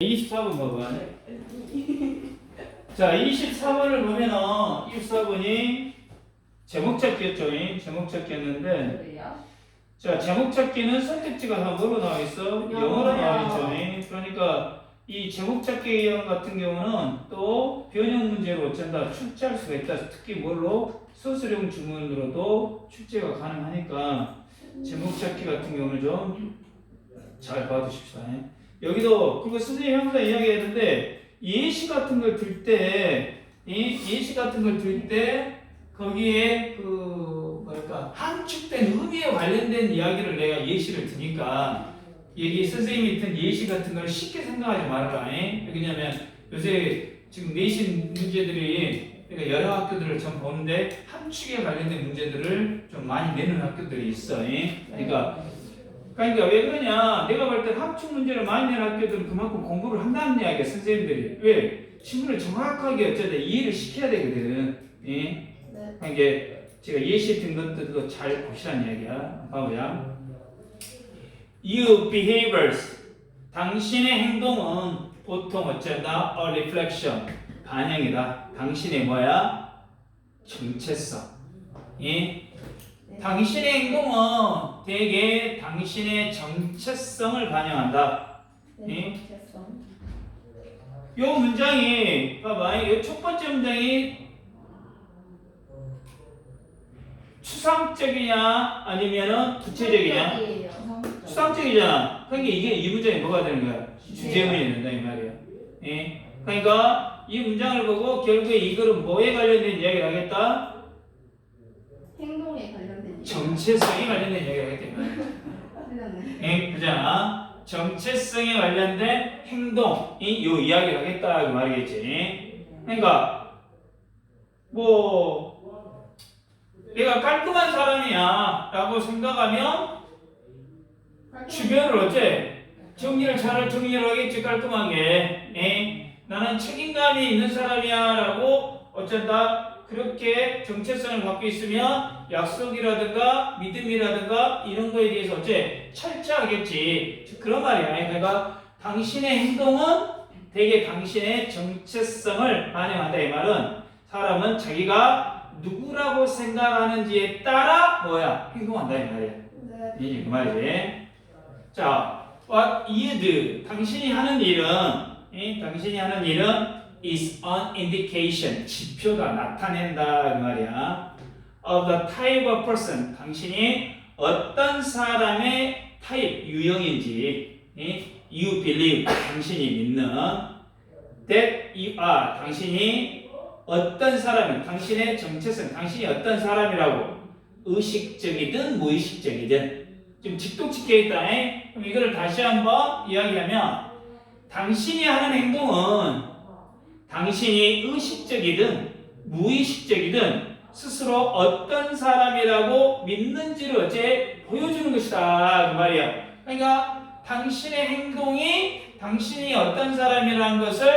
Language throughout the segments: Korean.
24번 봐봐. 자, 24번을 보면은 24번이 제목 찾기였죠. 제목 찾기였는데, 그래요? 자, 제목 찾기는 선택지가 다 뭐로 나와 있어? 영어로 나와 있죠. 그러니까 이 제목 찾기 유형 같은 경우는 또 변형 문제로 어쩐다 출제할 수가 있다. 특히 뭘로? 서술형 주문으로도 출제가 가능하니까 제목 찾기 같은 경우는 좀 잘 봐두십시오. 여기도 그리고 선생님이 항상 이야기했는데 예시 같은 걸 들 때 예시 같은 걸 들 때 거기에 그 뭐랄까 함축된 의미에 관련된 이야기를 내가 예시를 드니까 여기 선생님이 든 예시 같은 걸 쉽게 생각하지 말아라. 왜냐면 요새 지금 내신 문제들이 내가 여러 학교들을 좀 보는데 함축에 관련된 문제들을 좀 많이 내는 학교들이 있어. 그러니까 왜 그러냐? 내가 볼 때 함축 문제를 많이 내는 학교들은 그만큼 공부를 한다는 이야기야, 선생님들이. 왜? 친구를 정확하게 어쩌다 이해를 시켜야 되거든. 그러니까 제가 예시 든 것들도 잘 보시라는 이야기야. 봐보자. You behaviors. 당신의 행동은 보통 어쩐다? A reflection. 반영이다. 당신의 뭐야? 정체성. 당신의 행동은 대개 당신의 정체성을 반영한다. 정체성. 요 문장이 봐봐. 요 첫 번째 문장이 추상적이냐 아니면은 구체적이냐? 추상적이잖아. 그러니까 이게 이 문장이 뭐가 되는 거야? 주제문이 된다 이 말이야. 그러니까 이 문장을 보고 결국에 이거는 뭐에 관련된 이야기를 하겠다? 행동에 관련된 정체성에 관련된 이야기를 하겠다. 그잖아. 정체성에 관련된 행동이 요 이야기를 하겠다 그 말이겠지. 그러니까 뭐 내가 깔끔한 사람이야 라고 생각하면 주변을 어째 정리를 하겠지. 깔끔하게. 나는 책임감이 있는 사람이야 라고 어쩐다 그렇게 정체성을 갖고 있으면 약속이라든가 믿음이라든가 이런 거에 대해서 어째 철저하겠지. 그런 말이야. 그러니까 당신의 행동은 대개 당신의 정체성을 반영한다. 이 말은 사람은 자기가 누구라고 생각하는지에 따라 뭐야? 행동한다. 이 말이야. 이게 그 말이지. 자, what you do. 당신이 하는 일은 is an indication, 지표가 나타낸다 그 말이야. Of the type of person, 당신이 어떤 사람의 타입, 유형인지. You believe, 당신이 믿는. That you are, 당신이 어떤 사람이, 당신의 정체성, 당신이 어떤 사람이라고 의식적이든 무의식적이든 좀 직독직해 있다. 그럼 이거를 다시 한번 이야기하면 당신이 하는 행동은 당신이 의식적이든 무의식적이든 스스로 어떤 사람이라고 믿는지를 어째 보여주는 것이다 그 말이야. 그러니까 당신의 행동이 당신이 어떤 사람이라는 것을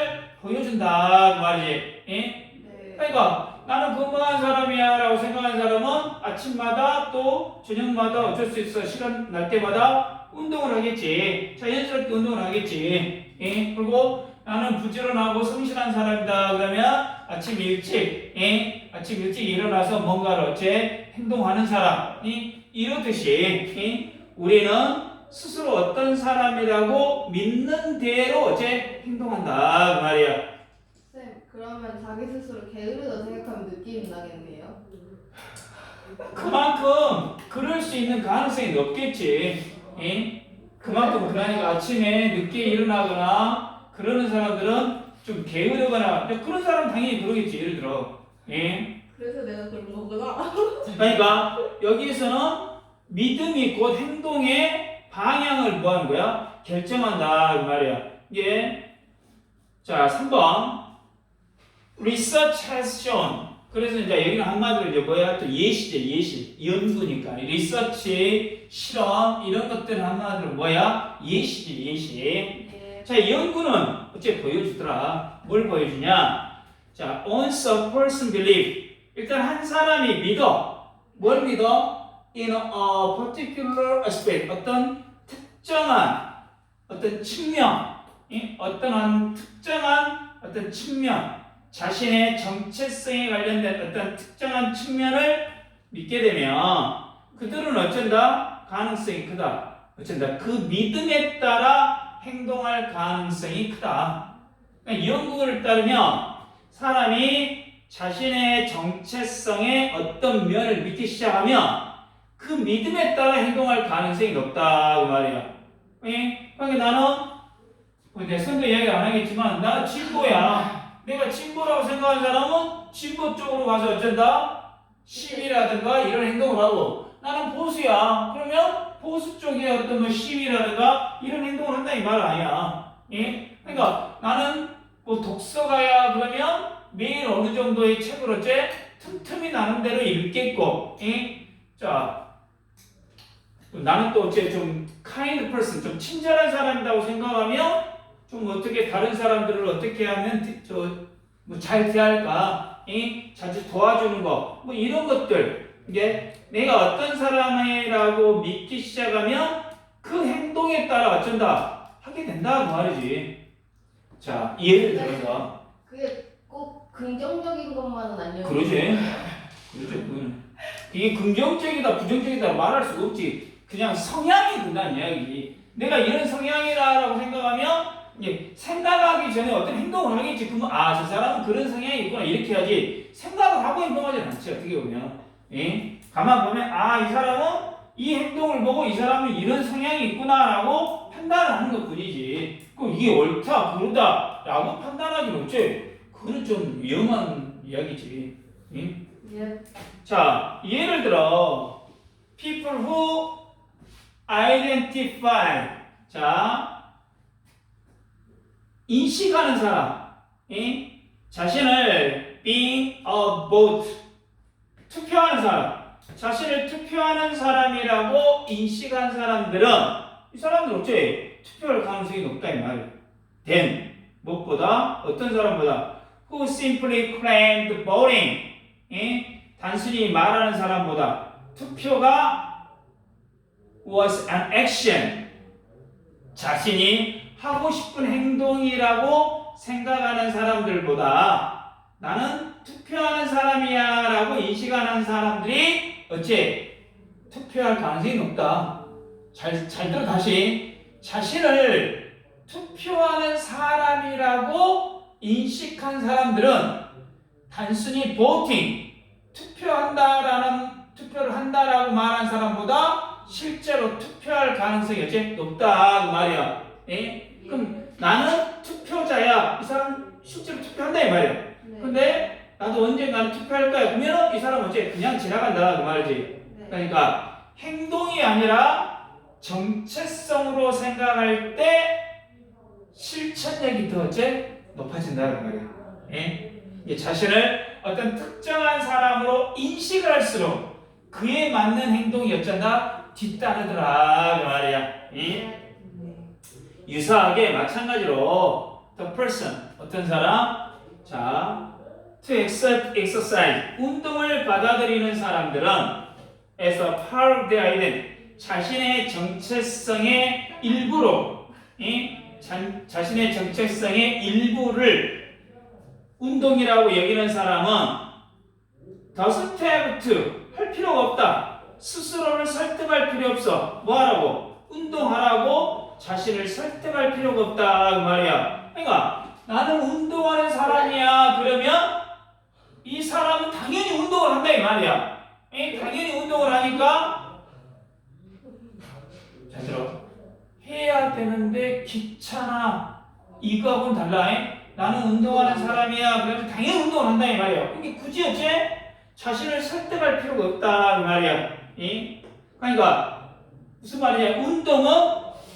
보여준다 그 말이지. 그러니까 나는 건강한 사람이야 라고 생각하는 사람은 아침마다 또 저녁마다 어쩔 수 있어 시간 날 때마다 운동을 하겠지. 자연스럽게 운동을 하겠지. 그리고 나는 부지런하고 성실한 사람이다. 그러면 아침 일찍 일어나서 뭔가를 어째 행동하는 사람이 이렇듯이 우리는 스스로 어떤 사람이라고 믿는 대로 어째 행동한다 그 말이야. 쌤, 그러면 자기 스스로 게으르다 생각하면 느낌이 나겠네요. 그만큼 그럴 수 있는 가능성이 높겠지. 그만큼 그러니까 아침에 늦게 일어나거나 그러는 사람들은 좀 게으르거나 그런 사람은 당연히 그러겠지. 예를 들어. 그래서 내가 그런 거구나. 그러니까 여기에서는 믿음이 곧 행동의 방향을 뭐 하는 거야? 결정한다 그 말이야. 자 3번 Research has shown. 그래서 이제 여기는 한마디로 이제 뭐야? 또 예시 연구니까 리서치 실험 이런 것들은 한마디로 뭐야? 예시. 자, 연구는 어째 보여주더라. 뭘 보여주냐? 자, once a person believe. 일단 한 사람이 믿어. 뭘 믿어? In a particular aspect. 어떤 특정한 어떤 측면 어떤 특정한 어떤 측면, 자신의 정체성에 관련된 어떤 특정한 측면을 믿게 되면 그들은 어쩐다? 가능성이 크다. 어쩐다? 그 믿음에 따라 행동할 가능성이 크다. 그러니까 연구를 따르면 사람이 자신의 정체성의 어떤 면을 믿기 시작하면 그 믿음에 따라 행동할 가능성이 높다 그 말이야. 그러니까 나는 내 선도 이야기 안 하겠지만 나 진보야. 내가 진보라고 생각하는 사람은 진보 쪽으로 가서 어쩐다? 시위라든가 이런 행동을 하고 나는 보수야. 그러면 보수 쪽의 어떤 뭐 시위라든가 이런 행동을 한다 이 말 아니야. 그러니까 나는 뭐 독서가야 그러면 매일 어느 정도의 책을 어째 틈틈이 나름대로 읽겠고, 자 나는 또 어째 좀 kind person, 좀 친절한 사람이라고 생각하면 좀 어떻게 다른 사람들을 어떻게 하면 뭐 잘 대할까, 자주 도와주는 거, 뭐 이런 것들 이게 내가 어떤 사람이라고 믿기 시작하면 그 행동에 따라 어쩐다 하게 된다 그 말이지. 자 예를 들어서 그게 꼭 긍정적인 것만은 아니에요. 그러지. 이게 긍정적이다 부정적이다 말할 수가 없지. 그냥 성향이 된다는 이야기지. 내가 이런 성향이라고 생각하면 이제 생각하기 전에 어떤 행동을 하겠지. 그러면 저 사람은 그런 성향이 있구나 이렇게 하지. 생각을 하고 행동하지 않지 어떻게 보면. 가만 보면 이 사람은 이 행동을 보고 이 사람은 이런 성향이 있구나라고 판단을 하는 것뿐이지. 그럼 이게 옳다 그르다라고 판단하기는 없지. 그건 좀 위험한 이야기지. 예. 자 예를 들어 people who identify, 자 인식하는 사람, 자신을 being a vote, 투표하는 사람, 자신을 투표하는 사람이라고 인식한 사람들은 이 사람들 어째 투표할 가능성이 높다 이 말이에요. then 무엇보다 어떤 사람보다 who simply claimed voting, 단순히 말하는 사람보다 투표가 was an action, 자신이 하고 싶은 행동이라고 생각하는 사람들보다 나는 투표하는 사람이야 라고 인식하는 사람들이 어째 투표할 가능성이 높다. 잘 들어 다시. 자신을 투표하는 사람이라고 인식한 사람들은 단순히 voting, 투표를 한다라고 말한 사람보다 실제로 투표할 가능성이 어째 높다 그 말이야. 그럼 나는 투표자야. 이 사람 실제로 투표한다 이 말이야. 네. 근데 나도 언제 나는 투표할 거야. 그러면 이 사람 어째 그냥 지나간다 그 말이지. 네. 그러니까 행동이 아니라 정체성으로 생각할 때 실천력이 더 어째 높아진다 그 말이야. 이 자신을 어떤 특정한 사람으로 인식을 할수록 그에 맞는 행동이 어쩐다 뒤따르더라 그 말이야. 네. 유사하게 마찬가지로 the person, 어떤 사람, 자 to accept exercise, 운동을 받아들이는 사람들은 as a part of their identity, 자신의 정체성의 일부로, 자신의 정체성의 일부를 운동이라고 여기는 사람은 doesn't have to, 할 필요가 없다. 스스로를 설득할 필요 없어. 뭐하라고? 운동하라고 자신을 설득할 필요가 없다 그 말이야. 그러니까 나는 운동하는 사람이야 그러면 이 사람은 당연히 운동을 한다 이 말이야. 당연히 운동을 하니까 잘 들어. 해야 되는데 귀찮아. 이거하고는 달라. 나는 운동하는 사람이야 그러면 당연히 운동을 한다 이 말이야. 이게 굳이 어째 자신을 설득할 필요가 없다 그 말이야. 그러니까 무슨 말이냐? 운동은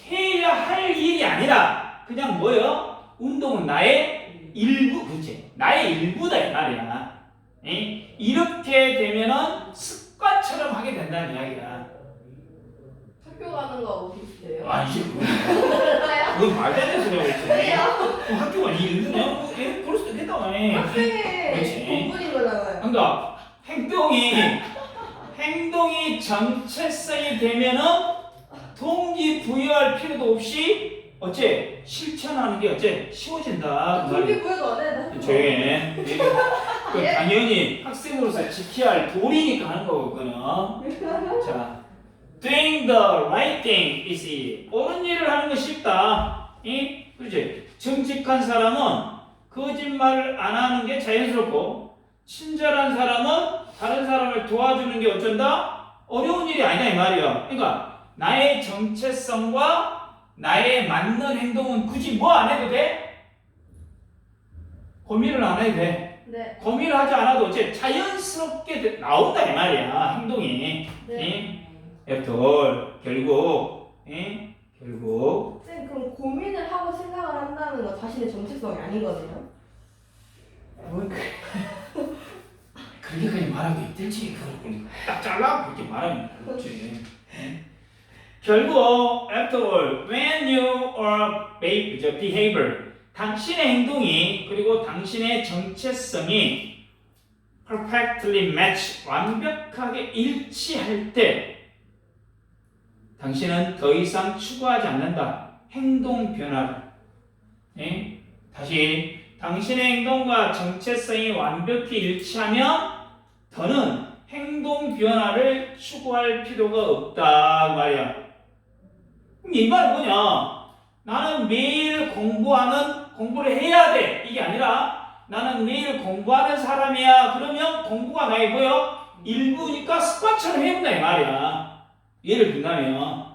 해야 할 일이 아니라 그냥 뭐요? 운동은 나의 일부, 그치? 나의 일부다 이 말이야. 이렇게 되면은 습관처럼 하게 된다는 이야기야. 학교 가는 거하고 비슷해요. 이제 그건 말도 안 되는 소리야 그랬지. 왜요? 학교가 이 일부냐? 그럴 수도 있겠다. 학생의 그렇지. 공부인 거잖아요. 그러니까 행동이 정체성이 되면은 동기부여할 필요도 없이 어째 실천하는 게 어째 쉬워진다. 그 말이야. 동기부여도 안 해. 조용히 해. 그 당연히 학생으로서 지켜야 할 도리니까 하는 거거든. 자, doing the right thing is easy. 옳은 일을 하는 거 쉽다. 그렇지? 정직한 사람은 거짓말을 안 하는 게 자연스럽고, 친절한 사람은 다른 사람을 도와주는 게 어쩐다? 어려운 일이 아니다 이 말이야. 그러니까 나의 정체성과 나의 맞는 행동은 굳이 뭐 안 해도 돼? 고민을 안 해도 돼. 네. 고민을 하지 않아도 어째 자연스럽게 나온다 이 말이야 행동이. 네. 애플 결국 쌤, 그럼 고민을 하고 생각을 한다는 건 자신의 정체성이 아닌 거네요? 그렇게까지 말하기 힘들지. 그걸 딱 잘라 그렇게 말하면 그렇지. 결국 after all, when your behavior, 당신의 행동이 그리고 당신의 정체성이 perfectly match, 완벽하게 일치할 때 당신은 더 이상 추구하지 않는다. 행동 변화를. 다시 당신의 행동과 정체성이 완벽히 일치하면 더는 행동 변화를 추구할 필요가 없다 말이야. 그럼 이 말은 뭐냐? 나는 매일 공부를 해야 돼. 이게 아니라 나는 매일 공부하는 사람이야. 그러면 공부가 나의 뭐야? 일부니까 습관처럼 해본다 이 말이야. 예를 든다면,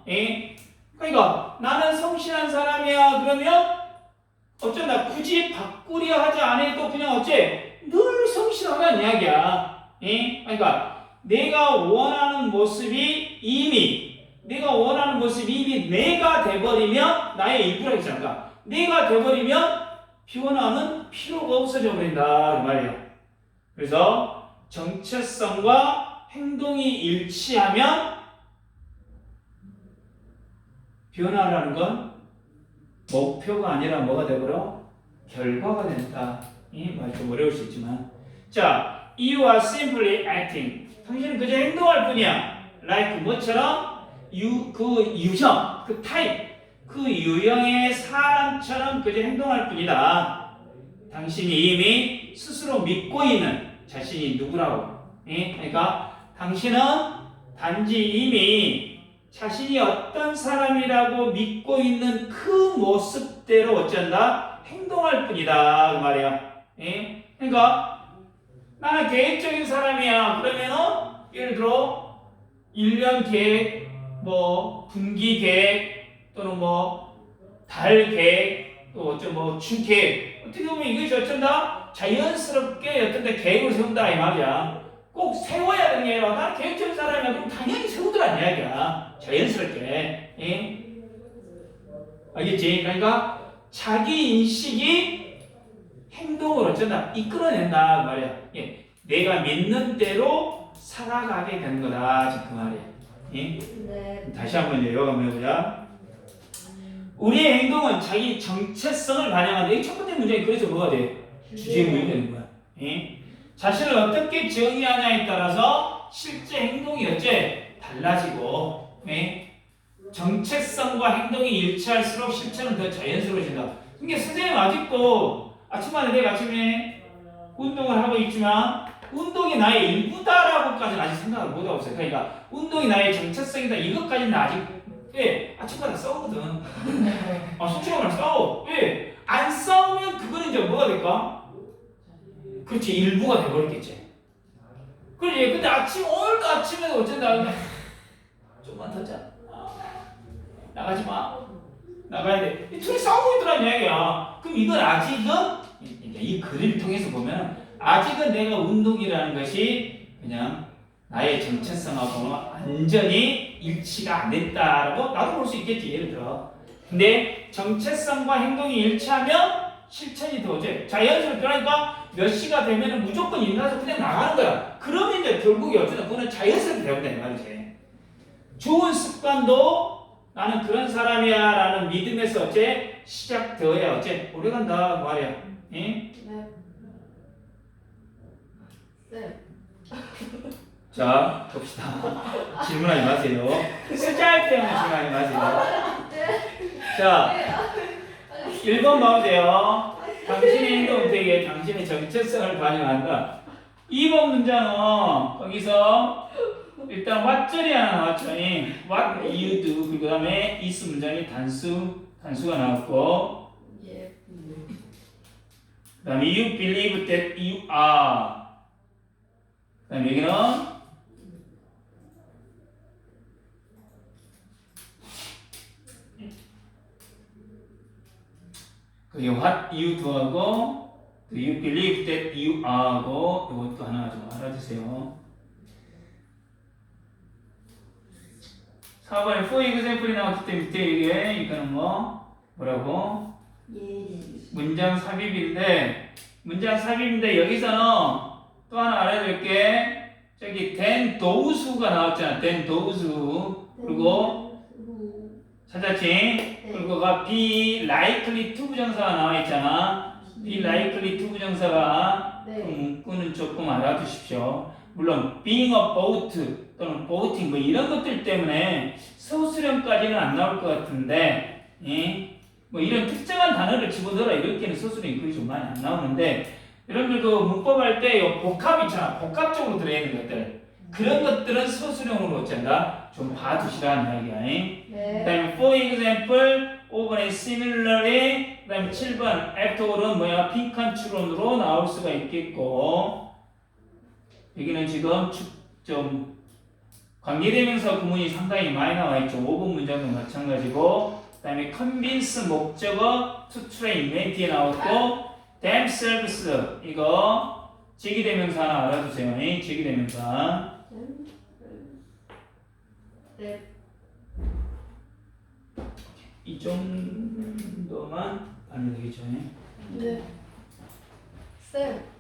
그러니까 나는 성실한 사람이야. 그러면 어쩐다 굳이 바꾸려 하지 않아도 그냥 어째 늘 성실하다는 이야기야. 그러니까 내가 원하는 모습이 이미 내가 돼버리면 나의 일부라 했지 않을까? 내가 돼버리면 변화는 필요가 없어져 버린다 그 말이야. 그래서 정체성과 행동이 일치하면 변화라는 건 목표가 아니라 뭐가 되버려? 결과가 된다. 이 말 좀 어려울 수 있지만, 자, you are simply acting. 당신은 그저 행동할 뿐이야. like 뭐처럼? 그 유형, 그 타입, 그 유형의 사람처럼 그저 행동할 뿐이다. 당신이 이미 스스로 믿고 있는 자신이 누구라고? 그러니까 당신은 단지 이미 자신이 어떤 사람이라고 믿고 있는 그 모습대로 어쩐다? 행동할 뿐이다 그 말이야. 그러니까 나는 계획적인 사람이야. 그러면은 예를 들어 1년 계획, 뭐 분기 계획 또는 뭐 달 계획 또 어쩌 주 계획, 어떻게 보면 이것이 어쩐다? 자연스럽게 어떤 데 계획을 세운다 이 말이야. 꼭 세워야 되는 게 아니라 나는 계획적인 사람이야. 그럼 당연히 세우더란 이야기야. 자연스럽게. 알겠지? 그러니까 자기 인식이 행동을 어쩐다? 이끌어낸다 그 말이야. 내가 믿는 대로 살아가게 되는 거다 지금 그 말이야. 네. 다시 한번 요약 한번 해보자. 우리의 행동은 자기 정체성을 반영한다. 이 첫 번째 문제는 그래서 뭐가 돼? 주제문이 되는 거야. 자신을 어떻게 정의하냐에 따라서 실제 행동이 어째 달라지고, 정체성과 행동이 일치할수록 실체는 더 자연스러워진다. 그러니까 선생님 아직도 아침마다 내가 아침에 운동을 하고 있지만 운동이 나의 일부다라고까지는 아직 생각을 못하고 있어요. 그러니까 운동이 나의 정체성이다 이것까지는 아직 아침마다 싸우거든. 솔직히 말해 싸워. 안 싸우면 그거는 이제 뭐가 될까? 그렇지, 일부가 돼버렸겠지. 그렇지. 근데 오늘도 아침에 어쩐다. 좀만 더 자. 나가지 마. 나가야 돼. 이 둘이 싸우고 있더란 이야기야. 그럼 이건 아직은 이 글을 통해서 보면 아직은 내가 운동이라는 것이 그냥 나의 정체성하고는 완전히 일치가 안 됐다라고 나도 볼 수 있겠지. 예를 들어. 근데 정체성과 행동이 일치하면 실천이 더 어째 자연스럽게 변하니까 몇 시가 되면 무조건 일어나서 그냥 나가는 거야. 그러면 이제 결국에 어쩌다 그거는 자연스럽게 되었다 이 말이지. 좋은 습관도 나는 그런 사람이야 라는 믿음에서 어째 시작되어야 어째 오래간다 말이야. 네. 쌤. 자, 봅시다. 질문하지 마세요. 쓰잘데없는 질문하지 마세요. 자, 1번 봐보세요. 당신의 행동 되게 당신의 정체성을 반영한다. 2번 문장은 거기서 일단 what절이 하나 나왔죠. What you do. 그 다음에 is 문장이 단수가 나왔고, 예. 그 다음에 you believe that you are. 그 다음에 여기는 그게 what you do 하고 do you believe that you are 하고 이것도 하나 좀 알아주세요. 4번에 for example이 나왔기 때문에 밑에 이게 이거는 뭐라고? 예. 문장 삽입인데 여기서는 또 하나 알아야 될 게 저기 then those가 나왔잖아. then those 그리고 찾았지? 그리고가 be likely to 부정사가 나와 있잖아. be likely to 부정사가 그 네. 문구는 조금 알아두십시오. 물론 being a boat 또는 boating 뭐 이런 것들 때문에 서술형까지는 안 나올 것 같은데, 뭐 이런 특정한 단어를 집어넣어라 이렇게는 서술형이 거의 좀 많이 안 나오는데, 여러분들 그 문법 할 때 복합 있잖아. 복합적으로 들어있는 것들. 그런 것들은 서술형으로 어쩐다? 좀 봐두시라는 이야기야. 그 네. 다음에 for example, 5번에 similarly, 그 다음에 7번 afterwar은 뭐야? 빈칸 추론으로 나올 수가 있겠고, 여기는 지금 좀 관계대명사 구문이 상당히 많이 나와 있죠. 5번 문장도 마찬가지고, 그 다음에 convince 목적어 to train 맨 뒤에 나왔고, themselves 이거 제기대명사 하나 알아두세요. 제기대명사. 네. 이 정도만 알면 되겠죠. 네. 쌤.